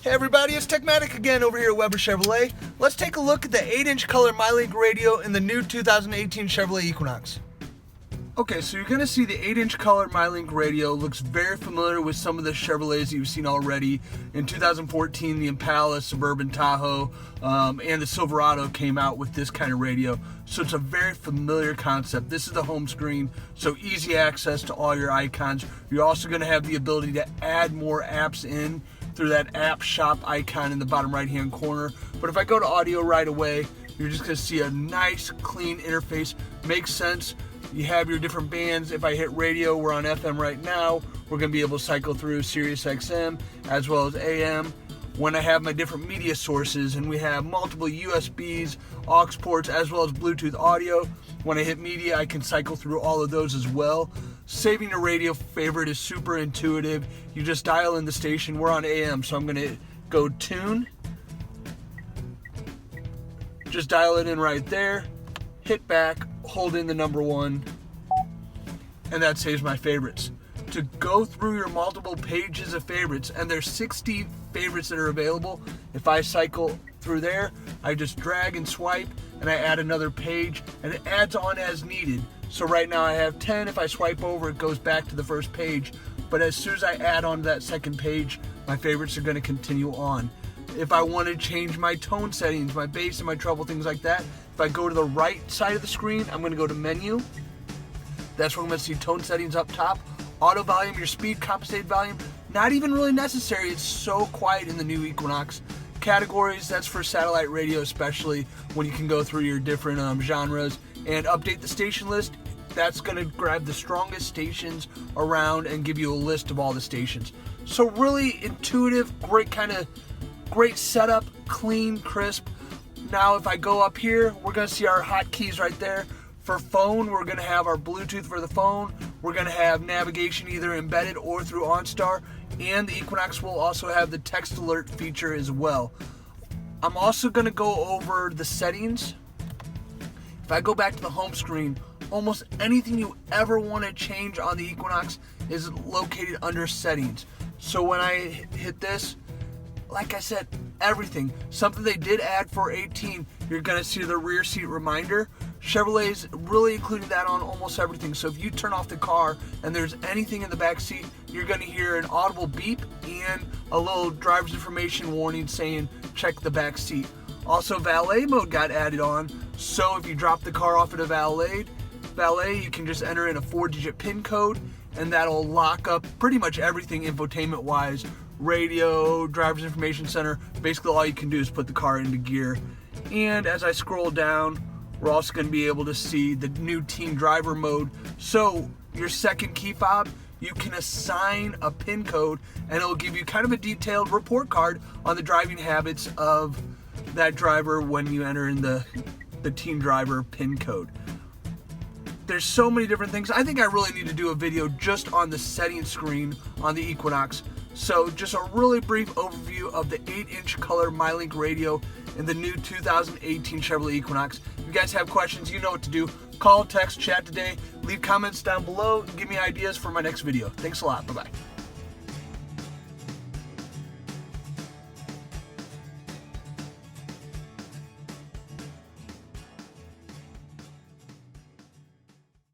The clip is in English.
Hey everybody, it's Techmatic again over here at Weber Chevrolet. Let's take a look at the 8-inch color MyLink radio in the new 2018 Chevrolet Equinox. Okay, so you're going to see the 8-inch color MyLink radio looks very familiar with some of the Chevrolets that you've seen already. In 2014, the Impala, Suburban Tahoe, and the Silverado came out with this kind of radio. So it's a very familiar concept. This is the home screen, so easy access to all your icons. You're also going to have the ability to add more apps in through that app shop icon in the bottom right hand corner. But if I go to audio right away, you're just going to see a nice clean interface. Makes sense. You have your different bands. If I hit radio, we're on FM right now. We're going to be able to cycle through Sirius XM as well as AM. When I have my different media sources, and we have multiple USBs, aux ports, as well as Bluetooth audio. When I hit media, I can cycle through all of those as well. Saving a radio favorite is super intuitive. You just dial in the station. We're on AM, so I'm going to go tune. Just dial it in right there. Hit back, hold in the number 1, and that saves my favorites. To go through your multiple pages of favorites, and there's 60 favorites that are available. If I cycle through there, I just drag and swipe, and I add another page, and it adds on as needed. So right now I have 10. If I swipe over, it goes back to the first page. But as soon as I add on to that second page, my favorites are going to continue on. If I want to change my tone settings, my bass and my treble, things like that, if I go to the right side of the screen, I'm going to go to menu. That's where I'm going to see tone settings up top. Auto volume, your speed compensated volume, not even really necessary. It's so quiet in the new Equinox. Categories, that's for satellite radio, especially when you can go through your different genres. And update the station list. That's going to grab the strongest stations around and give you a list of all the stations. So really intuitive, great setup, clean, crisp. Now if I go up here, we're going to see our hotkeys right there. For phone, we're going to have our Bluetooth for the phone. We're going to have navigation either embedded or through OnStar. And the Equinox will also have the text alert feature as well. I'm also going to go over the settings. If I go back to the home screen, almost anything you ever want to change on the Equinox is located under settings. So when I hit this, like I said, everything. Something they did add for 18, you're going to see the rear seat reminder. Chevrolet's really included that on almost everything. So if you turn off the car and there's anything in the back seat, you're going to hear an audible beep and a little driver's information warning saying check the back seat. Also, valet mode got added on. So if you drop the car off at a valet, you can just enter in a 4-digit PIN code, and that'll lock up pretty much everything infotainment wise. Radio, driver's information center, basically all you can do is put the car into gear. And as I scroll down, we're also going to be able to see the new team driver mode. So your second key fob, you can assign a PIN code, and it'll give you kind of a detailed report card on the driving habits of that driver when you enter in the team driver PIN code. There's so many different things. I think I really need to do a video just on the settings screen on the Equinox. So just a really brief overview of the 8-inch color MyLink radio in the new 2018 Chevrolet Equinox. If you guys have questions, you know what to do. Call, text, chat today. Leave comments down below. Give me ideas for my next video. Thanks a lot. Bye-bye.